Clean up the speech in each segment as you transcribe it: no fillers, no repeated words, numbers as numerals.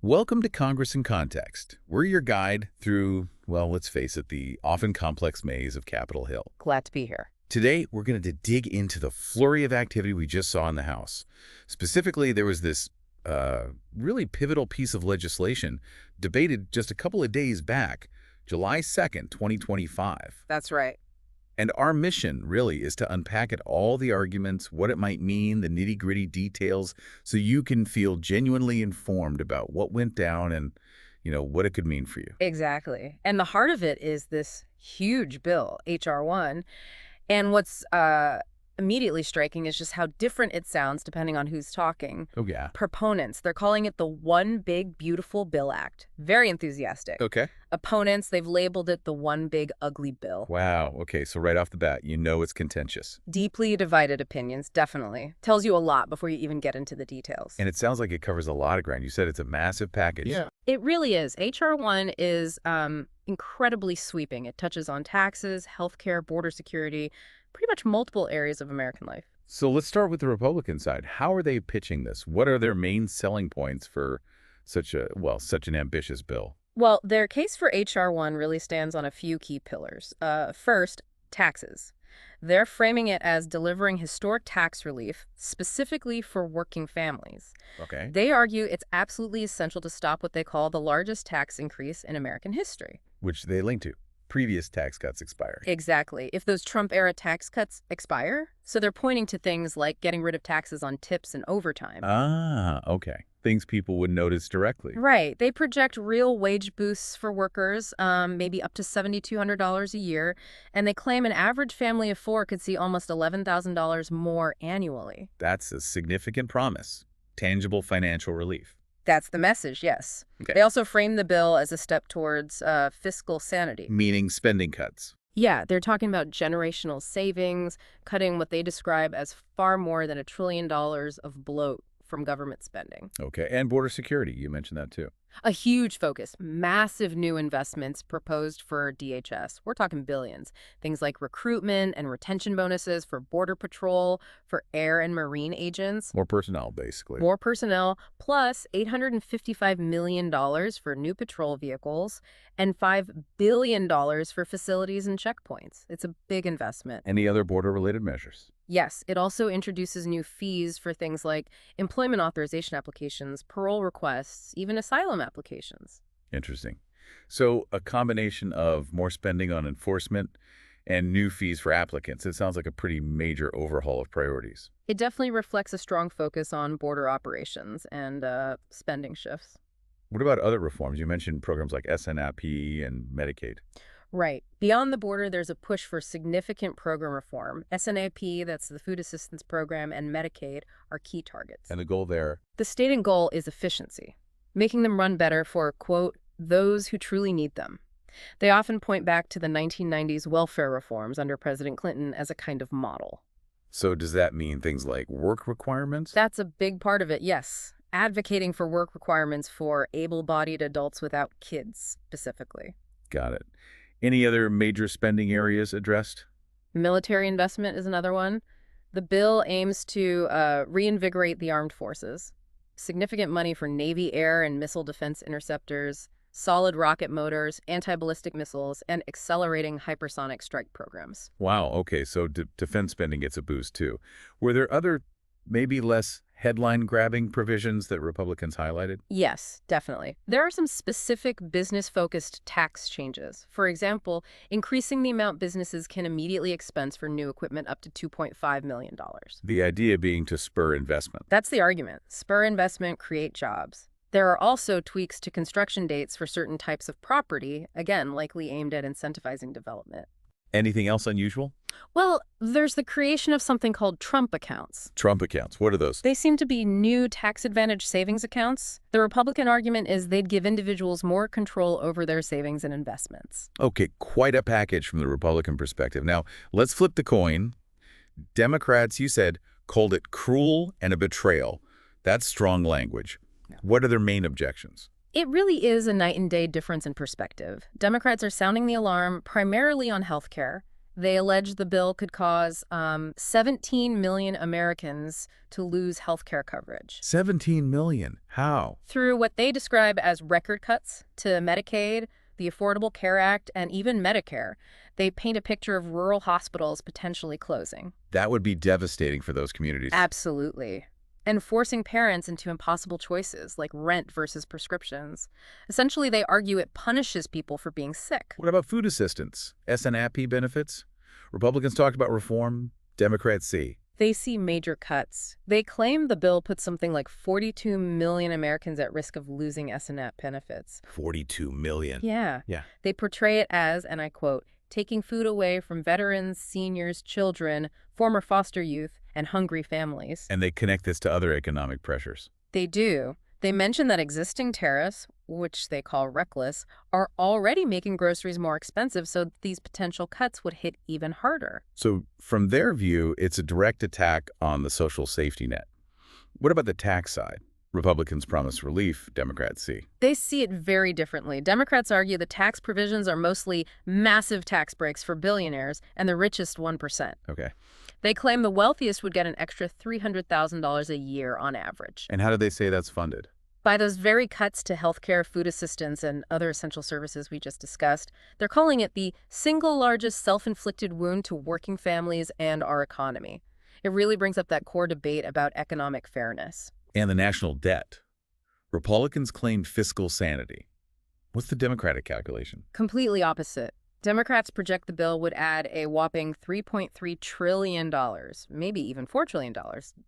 Welcome to Congress in Context. We're your guide through, well, let's face it, the often complex maze of Capitol Hill. Glad to be here. Today, we're going to dig into the flurry of activity we just saw in the House. Specifically, there was this really pivotal piece of legislation debated just a couple of days back, July 2nd, 2025. That's right. And our mission, really, is to unpack it all the arguments, what it might mean, the nitty-gritty details, so you can feel genuinely informed about what went down and, what it could mean for you. Exactly. And the heart of it is this huge bill, H.R. 1. And what's immediately striking is just how different it sounds depending on who's talking. Oh, yeah. Proponents, they're calling it the One Big Beautiful Bill Act. Very enthusiastic. Okay. Opponents, they've labeled it the One Big Ugly Bill. Wow. Okay, so right off the bat, it's contentious. Deeply divided opinions, definitely. Tells you a lot before you even get into the details. And it sounds like it covers a lot of ground. You said it's a massive package. Yeah. It really is. H.R. 1 is incredibly sweeping. It touches on taxes, healthcare, border security, pretty much multiple areas of American life. So let's start with the Republican side. How are they pitching this? What are their main selling points for such an ambitious bill? Well, their case for H.R. 1 really stands on a few key pillars. First, taxes. They're framing it as delivering historic tax relief specifically for working families. Okay. They argue it's absolutely essential to stop what they call the largest tax increase in American history. Which they link to. Previous tax cuts expire. Exactly. If those Trump-era tax cuts expire, so they're pointing to things like getting rid of taxes on tips and overtime. Ah, okay. Things people would notice directly. Right. They project real wage boosts for workers, maybe up to $7,200 a year, and they claim an average family of four could see almost $11,000 more annually. That's a significant promise. Tangible financial relief. That's the message, yes. Okay. They also frame the bill as a step towards fiscal sanity. Meaning spending cuts. Yeah, they're talking about generational savings, cutting what they describe as far more than $1 trillion of bloat from government spending. Okay, and border security. You mentioned that too. A huge focus, massive new investments proposed for DHS. We're talking billions. Things like recruitment and retention bonuses for Border Patrol, for air and marine agents. More personnel, basically. More personnel, plus $855 million for new patrol vehicles and $5 billion for facilities and checkpoints. It's a big investment. Any other border-related measures? Yes, it also introduces new fees for things like employment authorization applications, parole requests, even asylum applications. Interesting. So a combination of more spending on enforcement and new fees for applicants. It sounds like a pretty major overhaul of priorities. It definitely reflects a strong focus on border operations and spending shifts. What about other reforms? You mentioned programs like SNAP and Medicaid. Right. Beyond the border, there's a push for significant program reform. SNAP, that's the Food Assistance Program, and Medicaid are key targets. And the goal there? The stated goal is efficiency, making them run better for, quote, those who truly need them. They often point back to the 1990s welfare reforms under President Clinton as a kind of model. So does that mean things like work requirements? That's a big part of it, yes. Advocating for work requirements for able-bodied adults without kids, specifically. Got it. Any other major spending areas addressed? Military investment is another one. The bill aims to reinvigorate the armed forces. Significant money for Navy air and missile defense interceptors, solid rocket motors, anti-ballistic missiles, and accelerating hypersonic strike programs. Wow, okay, so defense spending gets a boost too. Were there other, maybe less headline-grabbing provisions that Republicans highlighted? Yes, definitely. There are some specific business-focused tax changes. For example, increasing the amount businesses can immediately expense for new equipment up to $2.5 million. The idea being to spur investment. That's the argument. Spur investment, create jobs. There are also tweaks to construction dates for certain types of property, again, likely aimed at incentivizing development. Anything else unusual? Well, there's the creation of something called Trump accounts. Trump accounts, what are those? They seem to be new tax advantage savings accounts. The Republican argument is they'd give individuals more control over their savings and investments. Okay, quite a package from the Republican perspective. Now, let's flip the coin. Democrats, you said, called it cruel and a betrayal. That's strong language. Yeah. What are their main objections? It really is a night and day difference in perspective. Democrats are sounding the alarm primarily on health care, They allege the bill could cause 17 million Americans to lose health care coverage 17 million. How? through what they describe as record cuts to Medicaid, the Affordable Care Act, and even Medicare. They paint a picture of rural hospitals potentially closing. That would be devastating for those communities. Absolutely. And forcing parents into impossible choices like rent versus prescriptions. Essentially, they argue it punishes people for being sick. What about food assistance? SNAP benefits? Republicans talked about reform. Democrats see. They see major cuts. They claim the bill puts something like 42 million Americans at risk of losing SNAP benefits. 42 million. Yeah. Yeah. They portray it as, and I quote, taking food away from veterans, seniors, children, former foster youth, and hungry families. And they connect this to other economic pressures. They do. They mention that existing tariffs, which they call reckless, are already making groceries more expensive, so these potential cuts would hit even harder. So from their view, it's a direct attack on the social safety net. What about the tax side? Republicans promise relief, Democrats see. They see it very differently. Democrats argue the tax provisions are mostly massive tax breaks for billionaires and the richest 1%. Okay. They claim the wealthiest would get an extra $300,000 a year on average. And how do they say that's funded? By those very cuts to healthcare, food assistance, and other essential services we just discussed, they're calling it the single largest self-inflicted wound to working families and our economy. It really brings up that core debate about economic fairness. And the national debt. Republicans claim fiscal sanity. What's the Democratic calculation? Completely opposite. Democrats project the bill would add a whopping $3.3 trillion, maybe even $4 trillion,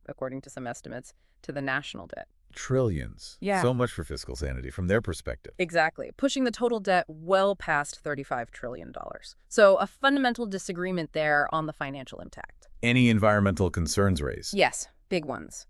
according to some estimates, to the national debt. Trillions. Yeah. So much for fiscal sanity from their perspective. Exactly, pushing the total debt well past $35 trillion. So a fundamental disagreement there on the financial impact. Any environmental concerns raised? Yes, big ones.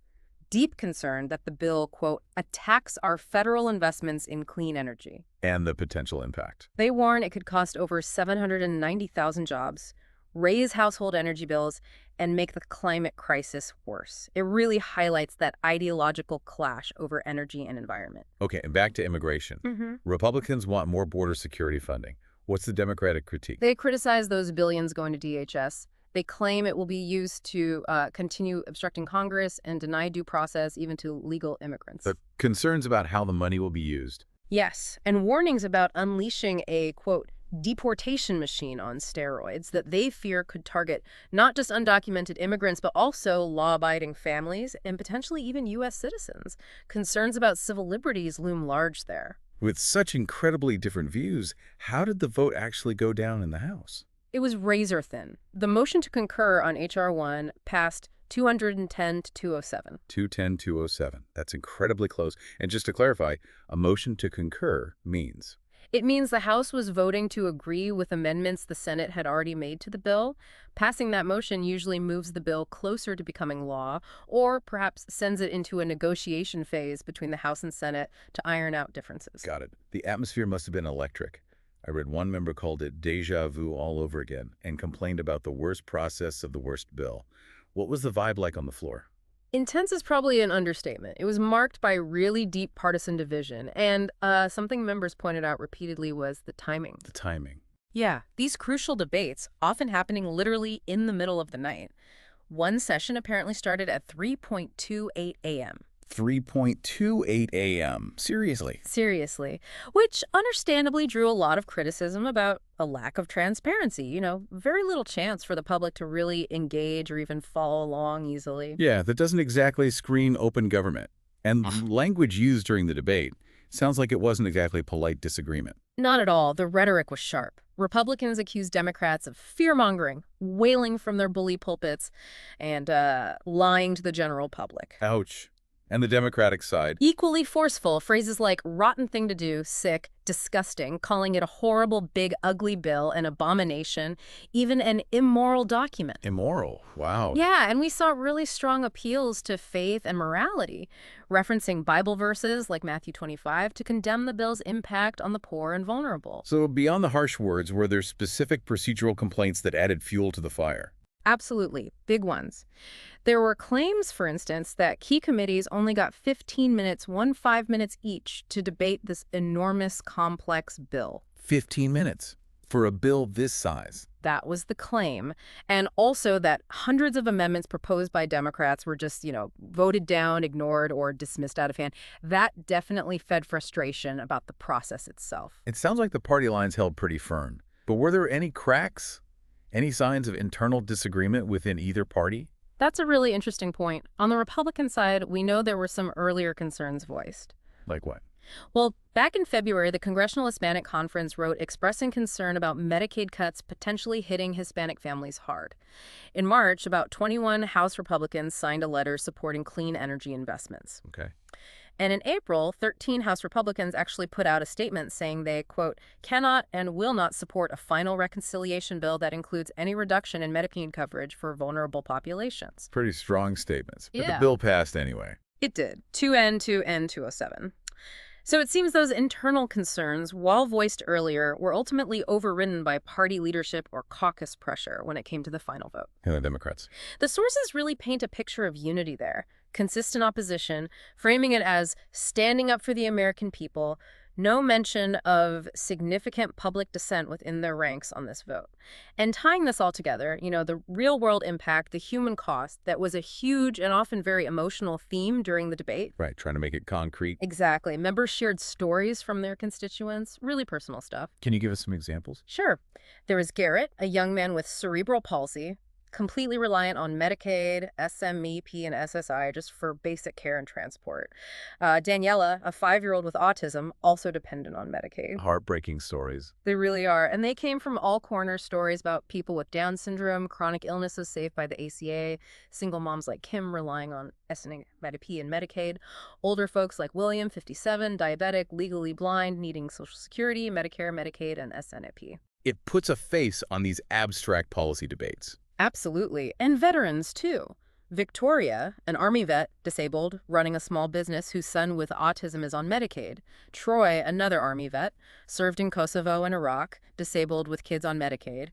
Deep concern that the bill, quote, attacks our federal investments in clean energy. And the potential impact. They warn it could cost over 790,000 jobs, raise household energy bills, and make the climate crisis worse. It really highlights that ideological clash over energy and environment. Okay, and back to immigration. Republicans want more border security funding. What's the Democratic critique? They criticize those billions going to DHS. They claim it will be used to continue obstructing Congress and deny due process even to legal immigrants. The concerns about how the money will be used. Yes, and warnings about unleashing a, quote, deportation machine on steroids that they fear could target not just undocumented immigrants, but also law-abiding families and potentially even U.S. citizens. Concerns about civil liberties loom large there. With such incredibly different views, how did the vote actually go down in the House? It was razor thin. The motion to concur on H.R. 1 passed 210 to 207. 210-207. That's incredibly close. And just to clarify, a motion to concur means? It means the House was voting to agree with amendments the Senate had already made to the bill. Passing that motion usually moves the bill closer to becoming law, or perhaps sends it into a negotiation phase between the House and Senate to iron out differences. Got it. The atmosphere must have been electric. I read one member called it déjà vu all over again and complained about the worst process of the worst bill. What was the vibe like on the floor? Intense is probably an understatement. It was marked by really deep partisan division, and something members pointed out repeatedly was the timing. The timing. Yeah, these crucial debates, often happening literally in the middle of the night. One session apparently started at 3:28 a.m. 3:28 a.m. Seriously. Seriously, which understandably drew a lot of criticism about a lack of transparency. You know, very little chance for the public to really engage or even follow along easily. Yeah, that doesn't exactly screen open government. And language used during the debate sounds like it wasn't exactly polite disagreement. Not at all. The rhetoric was sharp. Republicans accused Democrats of fear-mongering, wailing from their bully pulpits, and lying to the general public. Ouch. And the Democratic side? Equally forceful, phrases like rotten thing to do, sick, disgusting, calling it a horrible, big, ugly bill, an abomination, even an immoral document. Immoral. Wow. Yeah, and we saw really strong appeals to faith and morality, referencing Bible verses like Matthew 25 to condemn the bill's impact on the poor and vulnerable. So beyond the harsh words, were there specific procedural complaints that added fuel to the fire? Absolutely. Big ones. There were claims, for instance, that key committees only got 15 minutes, 5 minutes each, to debate this enormous, complex bill. 15 minutes for a bill this size. That was the claim. And also that hundreds of amendments proposed by Democrats were just, voted down, ignored, or dismissed out of hand. That definitely fed frustration about the process itself. It sounds like the party lines held pretty firm. But were there any cracks? Any signs of internal disagreement within either party? That's a really interesting point. On the Republican side, we know there were some earlier concerns voiced. Like what? Well, back in February, the Congressional Hispanic Conference wrote expressing concern about Medicaid cuts potentially hitting Hispanic families hard. In March, about 21 House Republicans signed a letter supporting clean energy investments. Okay. And in April, 13 House Republicans actually put out a statement saying they, quote, cannot and will not support a final reconciliation bill that includes any reduction in Medicaid coverage for vulnerable populations. Pretty strong statements. But Yeah. the bill passed anyway. It did. 2N to N207. So it seems those internal concerns, while voiced earlier, were ultimately overridden by party leadership or caucus pressure when it came to the final vote. And the Democrats. The sources really paint a picture of unity there, consistent opposition, framing it as standing up for the American people, no mention of significant public dissent within their ranks on this vote. And tying this all together, the real-world impact, the human cost, that was a huge and often very emotional theme during the debate. Right, trying to make it concrete. Exactly. Members shared stories from their constituents, really personal stuff. Can you give us some examples? Sure. There was Garrett, a young man with cerebral palsy, completely reliant on Medicaid, SNAP, and SSI just for basic care and transport. Daniela, a 5-year-old with autism, also dependent on Medicaid. Heartbreaking stories. They really are. And they came from all corners, stories about people with Down syndrome, chronic illnesses saved by the ACA, single moms like Kim relying on SNAP and Medicaid, older folks like William, 57, diabetic, legally blind, needing Social Security, Medicare, Medicaid, and SNAP. It puts a face on these abstract policy debates. Absolutely. And veterans, too. Victoria, an Army vet, disabled, running a small business whose son with autism is on Medicaid. Troy, another Army vet, served in Kosovo and Iraq, disabled with kids on Medicaid.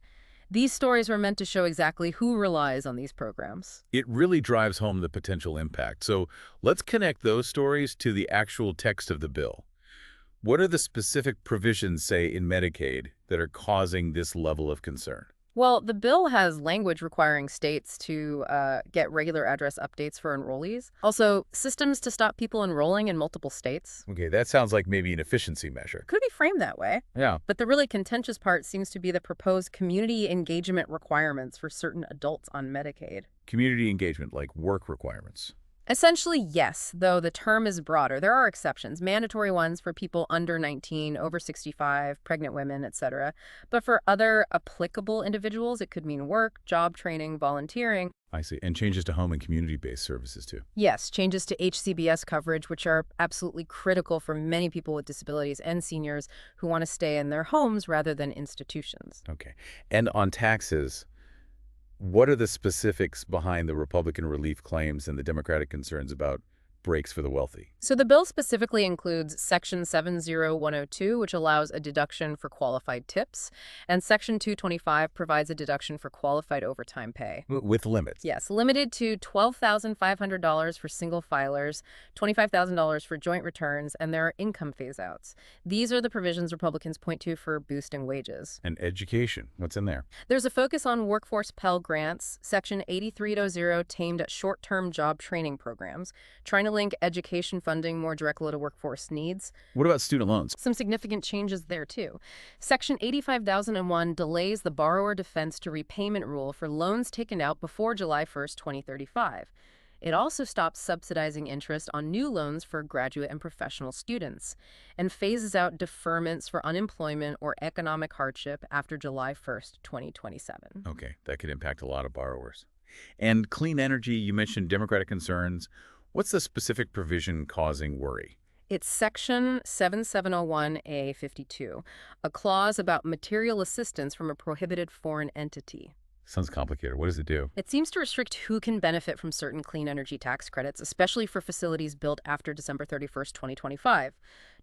These stories were meant to show exactly who relies on these programs. It really drives home the potential impact. So let's connect those stories to the actual text of the bill. What are the specific provisions, say, in Medicaid that are causing this level of concern? Well, the bill has language requiring states to get regular address updates for enrollees. Also, systems to stop people enrolling in multiple states. Okay, that sounds like maybe an efficiency measure. Could be framed that way. Yeah. But the really contentious part seems to be the proposed community engagement requirements for certain adults on Medicaid. Community engagement, like work requirements. Essentially, yes, though the term is broader. There are exceptions, mandatory ones for people under 19, over 65, pregnant women, etc. But for other applicable individuals, it could mean work, job training, volunteering. I see. And changes to home and community-based services, too. Yes, changes to HCBS coverage, which are absolutely critical for many people with disabilities and seniors who want to stay in their homes rather than institutions. Okay. And on taxes, what are the specifics behind the Republican relief claims and the Democratic concerns about breaks for the wealthy? So the bill specifically includes Section 70102, which allows a deduction for qualified tips, and Section 225 provides a deduction for qualified overtime pay. With limits? Yes, limited to $12,500 for single filers, $25,000 for joint returns, and there are income phase-outs. These are the provisions Republicans point to for boosting wages. And education. What's in there? There's a focus on workforce Pell Grants, Section 8300 aimed at short-term job training programs, trying to link education funding more directly to workforce needs. What about student loans? Some significant changes there, too. Section 85001 delays the borrower defense to repayment rule for loans taken out before July 1st, 2035. It also stops subsidizing interest on new loans for graduate and professional students and phases out deferments for unemployment or economic hardship after July 1st, 2027. Okay, that could impact a lot of borrowers. And clean energy, you mentioned Democratic concerns. What's the specific provision causing worry? It's Section 7701A52, a clause about material assistance from a prohibited foreign entity. Sounds complicated. What does it do? It seems to restrict who can benefit from certain clean energy tax credits, especially for facilities built after December 31st, 2025.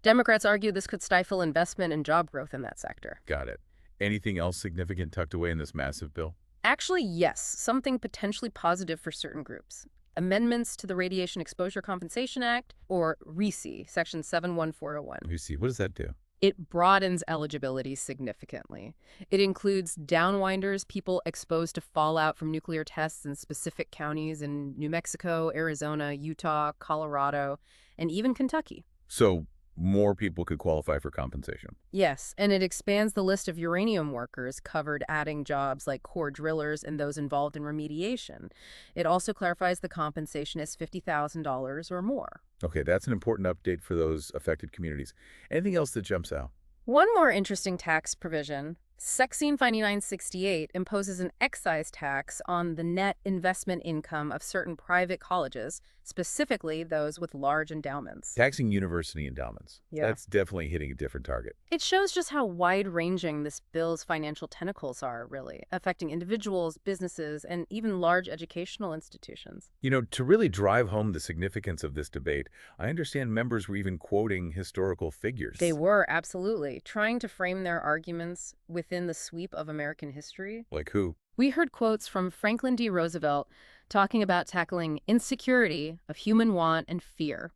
Democrats argue this could stifle investment and job growth in that sector. Got it. Anything else significant tucked away in this massive bill? Actually, yes, something potentially positive for certain groups. Amendments to the Radiation Exposure Compensation Act, or RECE, Section 71401. You see, what does that do? It broadens eligibility significantly. It includes downwinders, people exposed to fallout from nuclear tests in specific counties in New Mexico, Arizona, Utah, Colorado, and even Kentucky. So more people could qualify for compensation. Yes, and it expands the list of uranium workers covered, adding jobs like core drillers and those involved in remediation. It also clarifies the compensation as $50,000 or more. Okay, that's an important update for those affected communities. Anything else that jumps out? One more interesting tax provision, Section 5968, imposes an excise tax on the net investment income of certain private colleges, specifically those with large endowments. Taxing university endowments. Yeah. That's definitely hitting a different target. It shows just how wide-ranging this bill's financial tentacles are, really, affecting individuals, businesses, and even large educational institutions. You know, to really drive home the significance of this debate, I understand members were even quoting historical figures. They were, absolutely, trying to frame their arguments within the sweep of American history. Like who? We heard quotes from Franklin D. Roosevelt talking about tackling insecurity of human want and fear,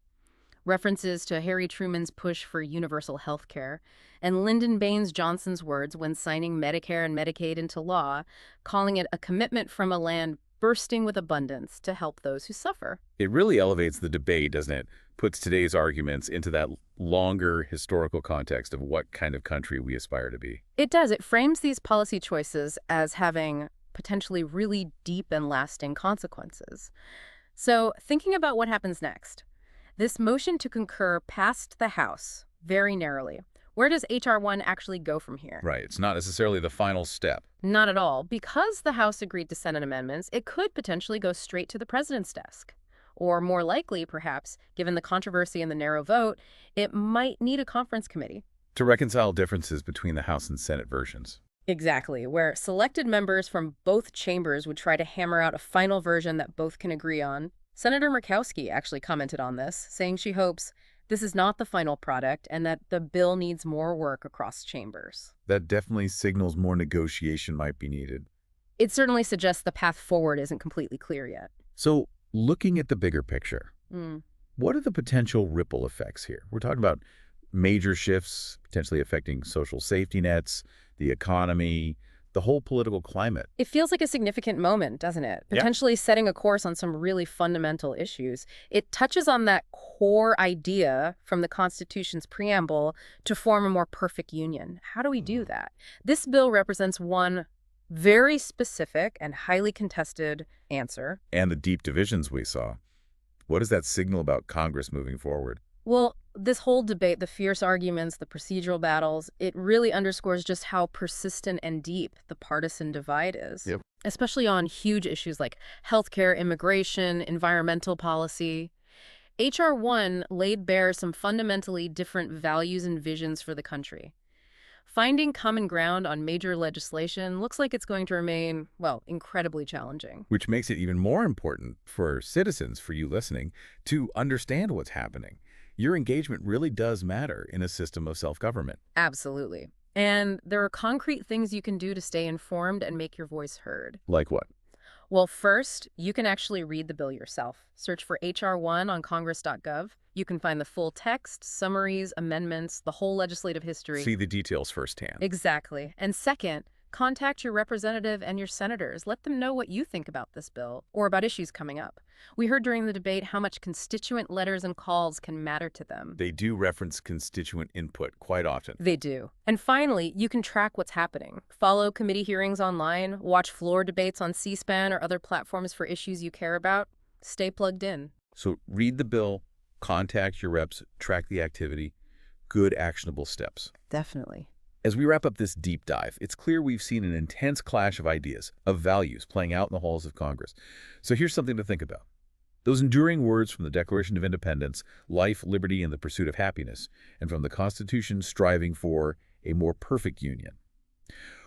references to Harry Truman's push for universal health care, and Lyndon Baines Johnson's words when signing Medicare and Medicaid into law, calling it a commitment from a land bursting with abundance to help those who suffer. It really elevates the debate, doesn't it? Puts today's arguments into that longer historical context of what kind of country we aspire to be. It does. It frames these policy choices as having potentially really deep and lasting consequences. So, thinking about what happens next, this motion to concur passed the House very narrowly. Where does H.R. 1 actually go from here? Right. It's not necessarily the final step. Not at all. Because the House agreed to Senate amendments, it could potentially go straight to the president's desk. Or more likely, perhaps, given the controversy and the narrow vote, it might need a conference committee. To reconcile differences between the House and Senate versions. Exactly, where selected members from both chambers would try to hammer out a final version that both can agree on. Senator Murkowski actually commented on this, saying she hopes this is not the final product and that the bill needs more work across chambers. That definitely signals more negotiation might be needed. It certainly suggests the path forward isn't completely clear yet. So, looking at the bigger picture, what are the potential ripple effects here? We're talking about major shifts potentially affecting social safety nets, the economy, the whole political climate. It feels like a significant moment, doesn't it? Yeah. Potentially setting a course on some really fundamental issues. It touches on that core idea from the Constitution's preamble to form a more perfect union. How do we do that? This bill represents one very specific and highly contested answer. And the deep divisions we saw. What does that signal about Congress moving forward? Well, this whole debate, the fierce arguments, the procedural battles, it really underscores just how persistent and deep the partisan divide is. Yep. Especially on huge issues like healthcare, immigration, environmental policy. H.R. 1 laid bare some fundamentally different values and visions for the country. Finding common ground on major legislation looks like it's going to remain, well, incredibly challenging. Which makes it even more important for citizens, for you listening, to understand what's happening. Your engagement really does matter in a system of self-government. Absolutely. And there are concrete things you can do to stay informed and make your voice heard. Like what? Well, first, you can actually read the bill yourself. Search for H.R. 1 on congress.gov. You can find the full text, summaries, amendments, the whole legislative history. See the details firsthand. Exactly. And second, contact your representative and your senators. Let them know what you think about this bill or about issues coming up. We heard during the debate how much constituent letters and calls can matter to them. They do reference constituent input quite often. They do. And finally, you can track what's happening. Follow committee hearings online, watch floor debates on C-SPAN or other platforms for issues you care about. Stay plugged in. So read the bill, contact your reps, track the activity. Good actionable steps. Definitely. As we wrap up this deep dive, it's clear we've seen an intense clash of ideas, of values playing out in the halls of Congress. So here's something to think about. Those enduring words from the Declaration of Independence, life, liberty, and the pursuit of happiness, and from the Constitution striving for a more perfect union.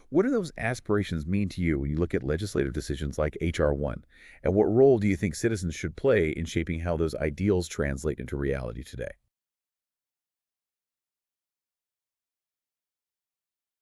What do those aspirations mean to you when you look at legislative decisions like H.R. 1? And what role do you think citizens should play in shaping how those ideals translate into reality today?